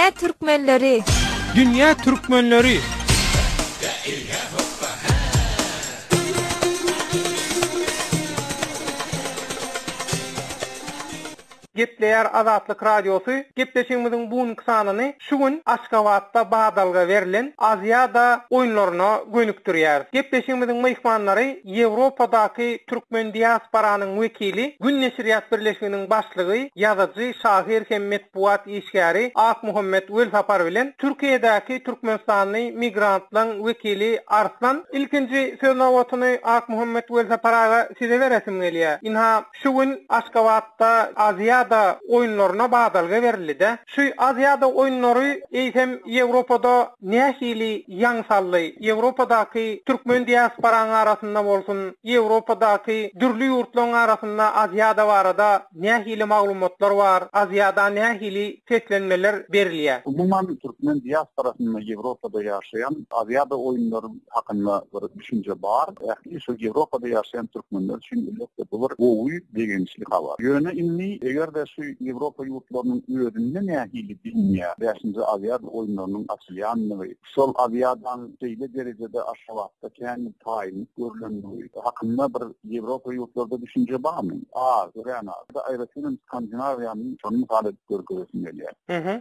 Dünya Türkmenleri. Dünya Türkmenleri. Gepleyer Azatlyk Radiosu gepleşigimiziň buňky sanyny şu gün Aşgabatda Badalga berilen Aziýada oýunlaryna gönükdirýär. Gepleşigimiziň mehmanlary Ýewropadaky türkmen diasporanyň wekili, Gün Neşriyat Birleşiginiň başlygy, ýazyjy, şahyr hem metbuat işgäri Ak Muhammed Welfapar bilen Türkiýedäki Türkmenistanyň migrantlaryň wekili Arslan. İlkinji söz nowatyny Ak Muhammed Welfapara size beresim gelýär. Inha şu gün Aşgabatda Aziýada oýunlaryna badalga berildi. Şu Aziýada oýunlary hem Ýewropada nähili ýaňsally, Ýewropadaky türkmen diasporanyň arasynda bolsun, Ýewropadaky dürli ýurtlaryň arasynda Aziýada barada nähili maglumatlar bar, Aziýada nähili setlenmeler berilýär. Umuman türkmen diasporasyny Ýewropada ýaşaýan Aziýada oýunlary hakynda bir düşünje bar. Ýa-ni şu Ýewropada ýaşaýan türkmenler üçin illetde bolar gowy degençlik bar. Ýöne inni eger şu Ýewropa ýurtlarynyň öýünde nähili bilmeýär. Beşinji Aziýada oýunlarynyň açylýanyny, şol Aziýadan şeýle derejede Aşgabatda käni taýyn görülendiği hakynda bir Ýewropa ýurtlarynda düşünje barmy? Görýän aýratyn Skandinawiýanyň şonu galat görgüsün gelýär.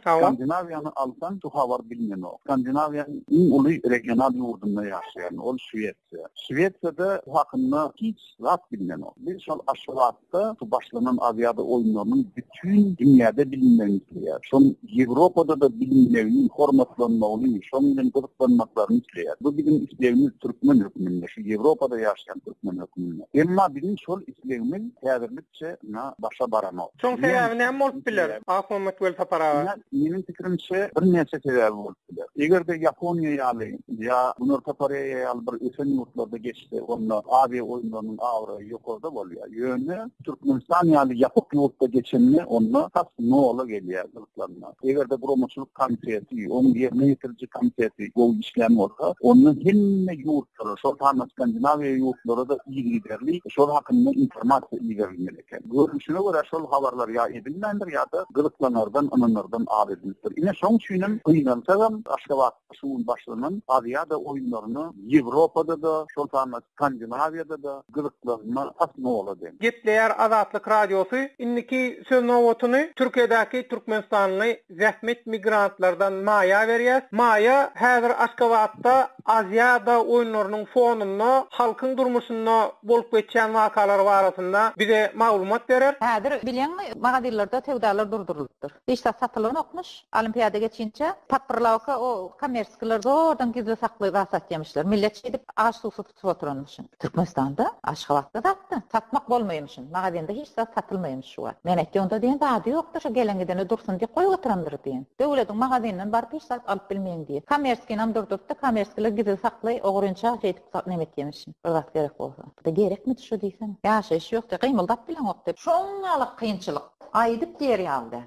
Skandinawiýany alsan şu habar bilmän o. Skandinawiýanyň iň uly regional ýurdunda ýaşaýan ol Şwetsiýa. Şwetsiýada hakynda hiç zat bilmän o. Bir şol Aşgabatda şu başlanan Aziýada oýunlarynyň bütün dünyada bilinmelidir. Son Ýewropada da bilinmeli, hormatlanmaly, şondan guruplanmaklaryny isteýär. Bu bizim isleýimiz türkmen höküminde, şu Ýewropada ýaşaýan türkmen höküminde. Emma bizim şol isleýimiz häzirlikçe başa barano. Şoň sebäbi näme bolup biler? Ahmet Welfapara. Meniň pikirimçe bir näçe sebäbi bolup biler. Eger de Ýaponiýa ýaly ýa Orta Koreýa ýaly bir ösen ýurtlarda geçse, onda Aziýa oýunlarynyň awry ýokarda bolýar. Ýöne Türkmenistan ýaly ýapyk ýurtda geçenle onda ne ola gelýär guruplarına. Eger de promoçuluk komiteti, onun ýerine ýetiriji komiteti bu işlem bolsa, onun hemme ýurtlary, şol taýda Skandinawiýa ýurtlary da ýigriderli, şol hakynda informasiýa ýerilmeli eken. Görüşüne görä şol habarlar ýa edilmendir ýa da guruplanardan, ananlardan ap edilipdir. Ine şoň üçin ýynansam Aşgabat şuun başlanan Aziýada oýunlaryny Ýewropada da, şol taýda Skandinawiýada da guruplarına ne ola diýen. Gepleýär Azatlyk Radiosu inniki söz nowatyny Türkiýedäki Türkmenistanyň zähmet migrantlardan Maýa berýär. Maýa häzir Aşgabatda Aziýada oýunlarynyň fonunda halkyň durmuşynda bolup geçen wakalar barasynda bize maglumat berer. Häzir bilýänmi, magazinlarda tewdalar durdurylypdyr. Beşte satylan okmuş. Olimpiada geçinçe patpyrlawka o kommersiýalar zordan gizli saklyga satýamyşlar. Millet edip aş suwsy tutup oturanmyş. Türkmenistanda Aşgabatda satdy. Satmak bolmaýmyş. Magazinda hiç satylmaýmyş şu var. Men onda diýen ady ýokdur, şu gelengideni dursun diýip goýup oturandyr diýen. Döwletiň magazynynyň bar hiç sat alyp bilmeýän diýip. Kommersiýany durdurupdy, kommersiýalar gizli sakly ogurunça şeýtip nämet diýmişin. Bir wagt gerek bolsa. Bu da gerekmi şu diýsen? Ýaşaýyş ýok diýip gymyldap bilen ok diýip. Şoňalyk kynçylyk aýdyp derýaldy.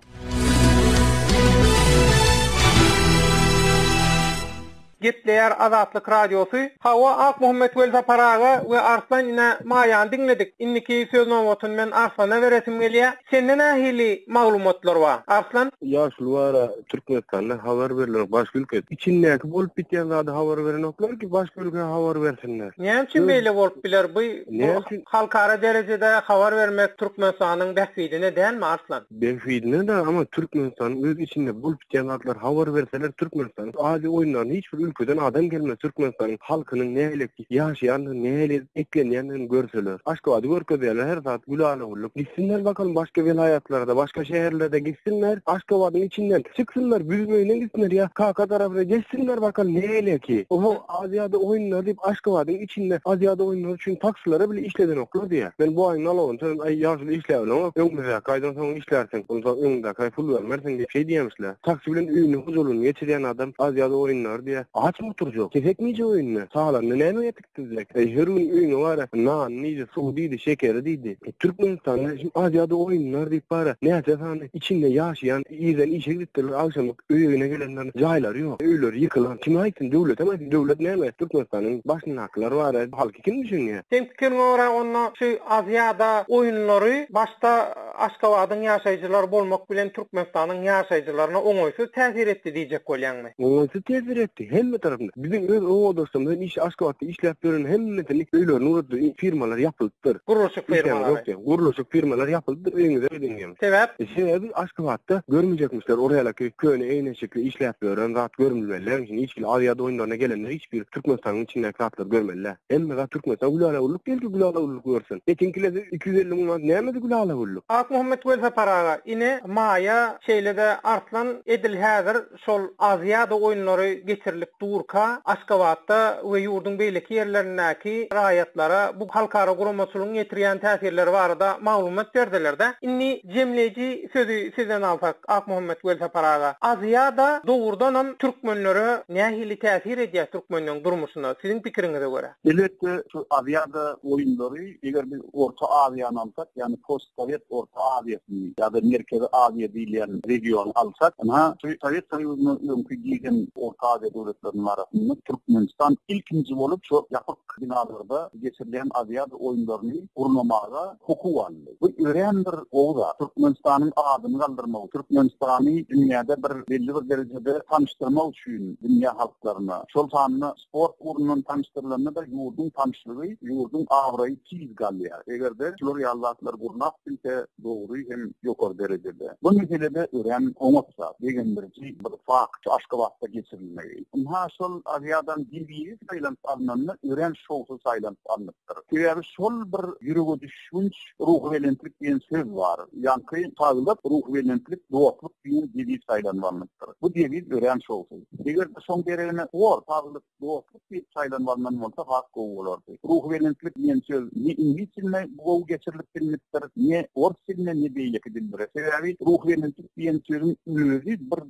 Gepleýär Azatlyk Radiosu. Hawa Ak Muhammed Welfapara we Arslan ine Maýany dinledik. Inniki söz nowatyny men Arslana beresim gelýär. Senden nähili maglumatlar bar? Arslan? Ýaşlywara Türkmenistanda habar berilen başga ülke. İçindäki bolup bitýän zady habar berenoklar ki başga ülkeye habar bersinler. Näme üçin beýle bolup biler? Bu halkara derejede habar bermek Türkmenistanyň bähfidine dälmi Arslan? Bähfidine de ama Türkmenistanyň öz içinde bolup bitýän zatlar habar berseler Türkmenistan Aziýa oýunlaryny hiç bir ülkeden adam gelmez. Türkmenistan'ın halkının nähili ýaşaýanyny, nähili eklenýänini görseler. Aşgabatda görkezýärler her saat gülany bulup. Gitsinler bakalım başka vilayatlarda, başka şäherlerde gitsinler. Aşgabatyň içinden çıksınlar, büzmeýinden gitsinler ya. Kaka tarafına geçsinler bakalım nähili ki. O Aziýada oýunlar diýip Aşgabatyň içinde Aziýada oýunlar üçin taksilara bile işleden oklar diýär. Ben bu aýyň alawyn sen ýaşly işläwlen, öňde gaýdan soň işlersin. Ondan öňde gaý pul bermersiň diýip şey diýmişler. Taksi bilen üýüni huzurluny geçirýän adam Aziýada oýunlar diýär. Aç oturjak. Kefekmice oyunna. Sağlanny näme ýetikdirjek? Her gün öýüne bara nan, niýe suw diýdi, şeker diýdi. Türkmenistanda şimdi Aziýada oýunlar diýip bara näçe sany içinde ýaşaýan, ýerden işe gitdiler, akşam öýüne gelenler jaýlar ýok. Öýler ýykylan. Kim aýtyn döwlet, ama döwlet näme? Türkmenistanyň başyna haklary bar. Halky kim düşünýär? Sen pikirine göre onda şu Aziýada oýunlary başta Aşgabatyň ýaşaýjylary bolmak bilen Türkmenistanyň ýaşaýjylaryna oňoýsuz täsir etdi diýjek bolýarmy? Oňoýsuz täsir etdi. Hemme tarapyndan. Bizim öz oňoýdursamda iş Aşgabatda işläp beren hemmetini öýlerini urutdy, firmalar ýapyldyr. Gurulşyk firmalary. Gurulşyk firmalar ýapyldyr, öňüňizde öýdüňem. Sebäp? Sebebi Aşgabatda görmeyecekmişler. Oraya köne eýneşikli işläp beren rahat görmüyorlar. Şimdi hiç Aziýada oýunlaryna gelenler hiçbir Türkmenistanyň içinde rahatlar görmeliler. Hemme Türkmenistan gülala ulluk belki gülala ulluk görsün. Etinkileri 250 milyon näme gülala ulluk? Ak Muhammed Welfa paraga ine maya şeýlede Arslan edil häzir şol Aziýada oýunlary geçirilip durka Aşgabatda we ýurdun beýleki ýerlerindäki raýatlara bu halkara guramaçylygyň getirýän täsirleri barada maglumat berdiler-de. Inni jemleji sözü sizden alsak Ak Muhammed Welfa paraga Aziýada dogurdanam türkmenlere nähili täsir edýär türkmenliň durmuşyna sizin pikiriňize göre? Elbette şu Aziýada oýunlary eger biz Orta Aziýany alsak, ýani post-Sowet Orta Aziýasyny ýa-da Merkezi Aziýa diýilen region alsak, şu Sowet Soýuzynyň öňkü giýen Orta Aziýa döwletleriniň arasynda Türkmenistan ilkinji bolup şu ýapyk binalarda geçirilen Aziýada oýunlaryny gurulmamaga hukuk aldy. Bu ören bir owda Türkmenistanyň adyny galdyrmak, Türkmenistany dünýäde bir belli bir derejede tanıştırmak üçin dünýä halklaryna, şol sanyny sport urunun tanıştyrylanyna da ýurdun tanışlygy, ýurdun awraýy tiz galýar. Egerde şol ýallatlar gurnak bilse dogry hem ýokary derejede. Bu meselede ören oňatsa degen bir fakt Aşgabatda geçirilmeli. Ha şol Aziýadan dilbi saýlan alnanyny ören şowsy saýlan alnypdyr. Şeýle şol bir ýürege düşmüş ruh welentlik diýen söz bar. Ýa-ni taýlap ruh welentlik, dostluk diýen dilbi saýlanmalydyr. Bu diýip ören şowsy. Eger şoň derejene war taýlap dostluk diýip saýlanmalydyr bolsa hakky bolardy. Ruh welentlik diýen söz ni ingilis diline bu geçirilip bilinipdir, ni ors diline ni beýleki dildir. Sebebi ruh welentlik diýen sözüň özü bir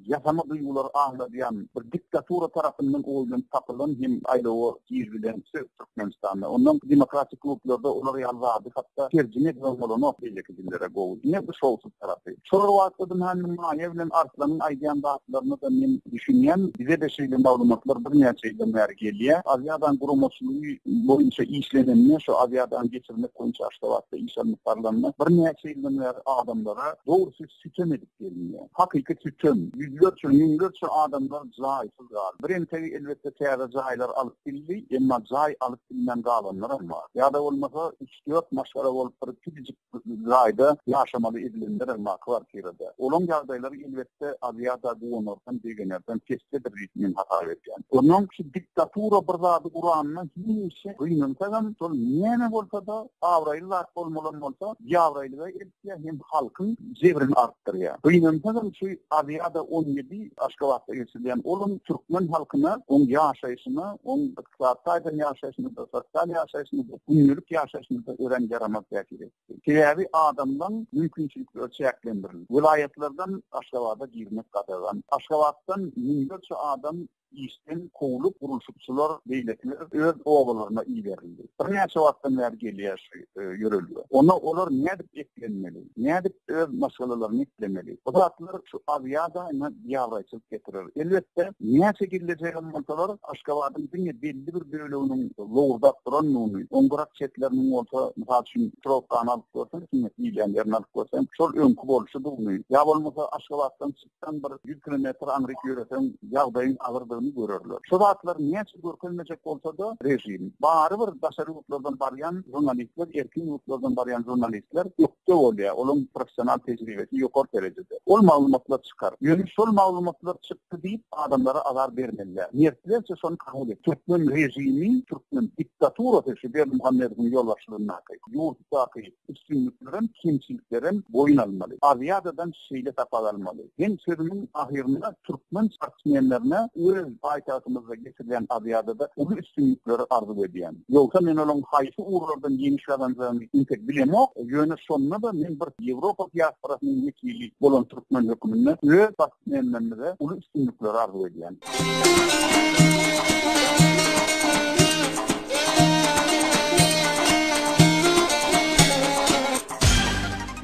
ýasama duýgular aňladýan bir diktatura tarapyndan oýlan tapylan hem aýda o ýer bilen Türkmenistanda. Ondan demokratik klublarda olar ýalady, hatda terjime bolmalyny beýleki dillere gowy. Ne bu şowsuz tarapy. Şol wagtdan hannym maýa bilen Arslan'ın aýdýan dağıtlaryny da men düşünýän, bize de şeýle maglumatlar bir näçe ýyldan bäri gelýär. Aziýadan gurulmaçylygy boýunça işlenenine, şu Aziýadan geçirmek boýunça Aşgabatda iş alınıp barylanyna bir näçe ýyldan bäri adamlara dogry sütüm edip gelýär. Hakyky sütüm, yüzlerçe adamlar jaýsyz gal. Birinçi elbette täze jaýlar alyp bildi, emma jaý alyp bilmän galanlar bar. Ýa-da bolmasa 3-4 maşgara bolup bir küçük jaýda ýaşamaly edilenler kwartirada. Olan ýagdaýlary elbette Aziýada goňordan degenlerden kestir ritmin hata berýän. Onuň şu diktatura bir zady Kur'anyna hiç gynansadan şol näme bolsa da awraýlar bolmaly bolsa, ýawraýlyga etýär hem halkyň jebrini artdyrýar. Gynansadan şu Aziýada 17 Aşgabatda geçirilen olum Türkmen halkyna, on ýaşaýyşyna, on ykdysaty ýaşaýyşyna da, sosial ýaşaýyşyna da, günlük ýaşaýyşyna da ören ýaramak gerek. Kiýäbi adamdan mümkinçilikler çäklendirildi. Vilayetlerden Aşgabatda girmek gaderlan. Aşgabatdan yüzlerce adam işten kovulup gurulşukçular beýlekler öz oğullarına iyi verildi. Bir näçe wagtdan bäri gelýär ýörülýär. Olar nädip eklenmeli? Nädip öz masalalaryny eklemeli? Bu zatlar şu Aziýada ýawraýçylyk getirir. Elbette näçe girilýän bolsalar Aşgabatyň belli bir böleginiň lowda duranlygyny, oňgurak çetleriniň bolsa, mysal üçin Trokany alyp görsen, ýerlerini alyp görsen, şol öňkü bolşy dugny. Ýa bolmasa Aşgabatdan çykdan bir 100 kilometr anryk ýöresen, ýagdaýyň agyrdygyny görürler. Şu zatlar näçe görkelmejek bolsa da rejim. Bary bir daşary ýurtlardan barýan jurnalistler, erkin ýurtlardan barýan jurnalistler ýokda bolýar. Olaryň professional tejribesi ýokary derejede. Ol maglumatlar çykar. Ýöne şol maglumatlar çykdy diýip adamlara azar bermeliler. Niýetlerçe şonu kabul et. Türkmen rejimi, Türkmen diktatura teşebbüs Muhammed'in ýolbaşçylygyna ýurtdaky üstünlüklerin, kimçiliklerin boyun almaly. Aziýadadan şeýle tapal almaly. Hem sözüniň ahirinde Türkmen partiýanlaryna öz paytahtymyzda geçirilen Aziýada da ulu üstünlükleri arzu edýän. Ýoksa men olaň haýsy urlardan ýeniş adamlaryny intek bilemok, ýöne şondan da men bir Ýewropa diasporasynyň wekili bolan türkmen hökümine öz basynlarynda uly üstünlikler arzu edýän.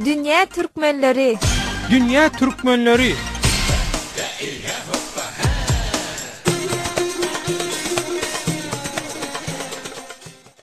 Dünya Türkmenleri. Dünya Türkmenleri.